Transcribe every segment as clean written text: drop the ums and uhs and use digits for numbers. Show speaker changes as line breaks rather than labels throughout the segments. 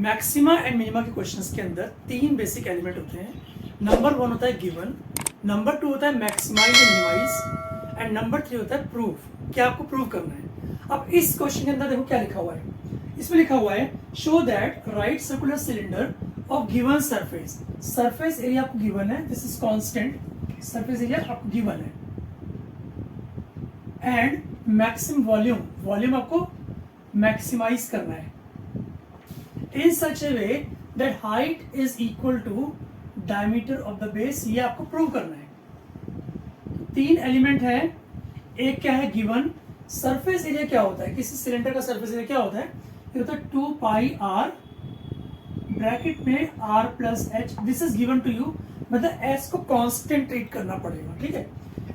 Maxima and minima के questions के अंदर तीन बेसिक एलिमेंट होते हैं। नंबर 1 होता है गिवन, नंबर 2 होता है maximize and minimize, and number 3 होता है प्रूफ। क्या आपको प्रूव करना है। अब इस क्वेश्चन के अंदर देखो क्या लिखा हुआ है। इसमें लिखा हुआ है show that right circular cylinder of given surface. Surface area आपको गिवन है, this is constant, surface area आपको गिवन है, एंड मैक्सिमम वॉल्यूम, वॉल्यूम आपको मैक्सिमाइज करना है in such a way that height is equal to diameter of the base। ये आपको prove करना है। तीन एलिमेंट है, एक क्या है गिवन। सरफेस एरिया क्या होता है, किसी सिलेंडर का सरफेस एरिया क्या होता है, ये होता है 2 पाई आर ब्रैकेट में r plus h, this is given to you. मतलब s को कांस्टेंट ट्रीट करना पड़ेगा, ठीक है।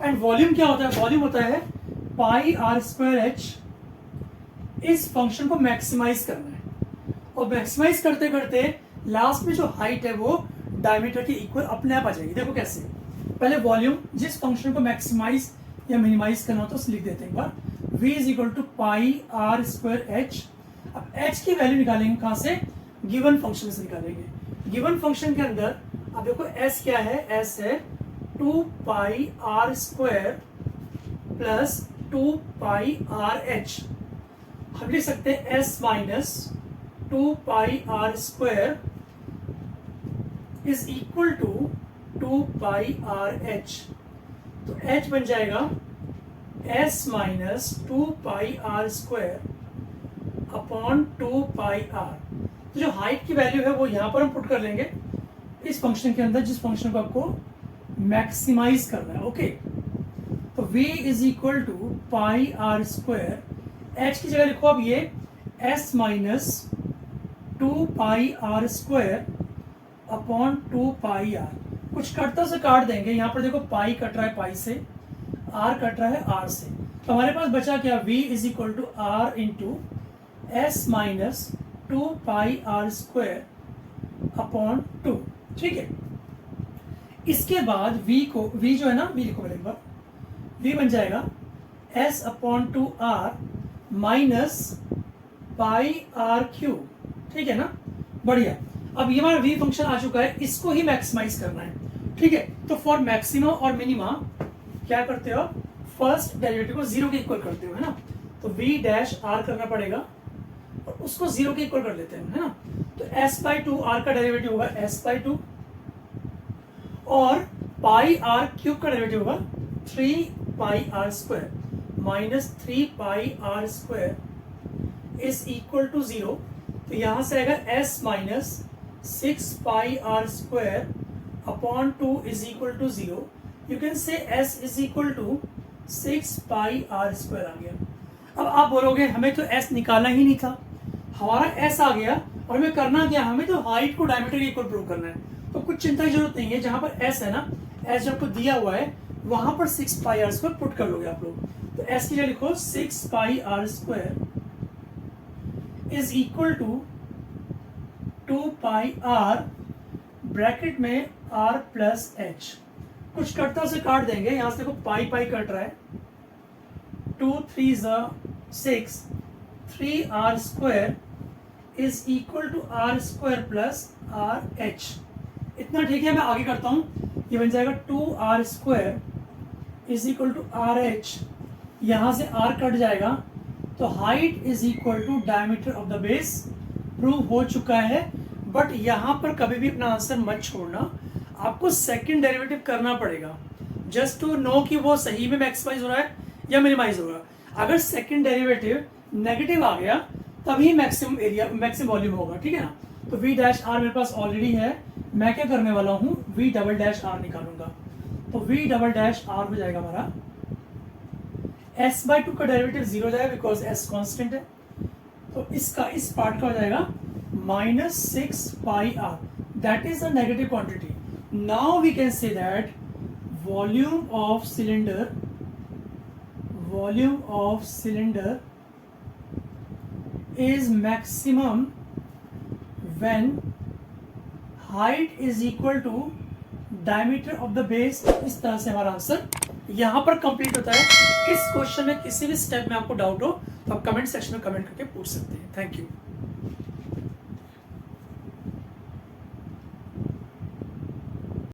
एंड वॉल्यूम क्या होता है, वॉल्यूम होता है पाई आर स्क्वायर एच। इस फंक्शन को मैक्सिमाइज करना है और मैक्सिमाइज करते करते लास्ट में जो हाइट है वो डायमीटर के इक्वल अपने आप आ जाएगी। देखो कैसे, पहले वॉल्यूम, जिस फंक्शन को मैक्सिमाइज या मिनिमाइज करना होता है उसे लिख देते हैं एक बार। v is equal to pi r square h. अब h की वैल्यू निकालेंगे कहां से, गिवन फंक्शन से निकालेंगे। गिवन फंक्शन के अंदर अब देखो s क्या है, s है 2 pi r square plus 2 pi r h. हम लिख सकते हैं s minus 2 pi r square is equal to 2 pi r h. तो h बन जाएगा s minus 2 pi r square upon 2 pi r. तो जो हाइट की वैल्यू है वो यहां पर हम पुट कर लेंगे इस फंक्शन के अंदर, जिस फंक्शन को आपको मैक्सिमाइज करना है। ओके, तो v is equal to pi r square, h की जगह लिखो अब ये s minus 2 pi r square upon 2 pi r. कुछ कटता से काट देंगे, यहाँ पर देखो पाई कट रहा है पाई से, आर कट रहा है आर से, तो हमारे पास बचा क्या, v is equal to r into s minus 2 pi r square upon 2। ठीक है, इसके बाद v को, v जो है ना, v लिखो मेरे एक बार, v बन जाएगा s upon 2 r minus pi r cube. ठीक है ना, बढ़िया। अब ये हमारा v फंक्शन आ चुका है, इसको ही मैक्सिमाइज करना है। ठीक है, तो फॉर मैक्सिमा और मिनिमा क्या करते हो, फर्स्ट डेरिवेटिव को 0 के इक्वल करते हो, है ना। तो v डैश r करना पड़ेगा और उसको 0 के इक्वल कर लेते हैं, है ना। तो s बाई 2 r का डेरिवेटिव होगा s बाई 2 और पाई r क्यूब का डेरिवेटिव होगा 3 pi r square minus 3 pi r square is equal to 0। तो यहां से आएगा s minus 6 pi r square upon 2 is equal to 0। You can say s is equal to 6 pi r square आ गया। अब आप बोलोगे हमें तो s निकालना ही नहीं था, हमारा s आ गया और हमें करना क्या, हमें तो हाइट को डायमीटर के इक्वल प्रूव करना है। तो कुछ चिंता की जरूरत नहीं है, जहां पर s है ना, s जो आपको दिया हुआ है वहां पर 6 पाई आर स्क्वायर पुट कर लोगे आप लोग। तो s की जगह लिखो 6 pi r square is equal to 2 pi r bracket में r प्लस एच। कुछ कटता से काट देंगे, यहां से देखो पाई पाई कट रहा है, 2 3 6, 3 r square is equal to r square plus r h. इतना ठीक है, मैं आगे करता हूं। ये बन जाएगा 2 r square is equal to r h, यहां से r कट जाएगा, तो height is equal to diameter of the base. Prove हो चुका है, बट यहां पर कभी भी अपना आंसर मत छोड़ना, आपको सेकंड डेरिवेटिव करना पड़ेगा जस्ट टू नो कि वो सही में मैक्सिमाइज हो रहा है या मिनिमाइज हो रहा है। अगर सेकंड डेरिवेटिव नेगेटिव आ गया तभी मैक्सिमम एरिया, मैक्सिमम वॉल्यूम होगा। ठीक है ना, तो v डैश r मेरे पास ऑलरेडी है, मैं क्या करने वाला हूं, v डबल डैश r निकालूंगा। तो v डबल डैश r हो जाएगा हमारा s बाई 2 का डेरिवेटिव 0 जाएगा बिकॉज s कांस्टेंट है, तो इसका इस पार्ट का हो जाएगा minus 6 pi r, that is a negative quantity. Now we can say that volume of cylinder is maximum when height is equal to diameter of the base। इस तरह से हमारा आंसर यहां पर कंप्लीट होता है। इस क्वेश्चन में किसी भी स्टेप में आपको डाउट हो तो आप कमेंट सेक्शन में कमेंट करके पूछ सकते हैं। Thank you.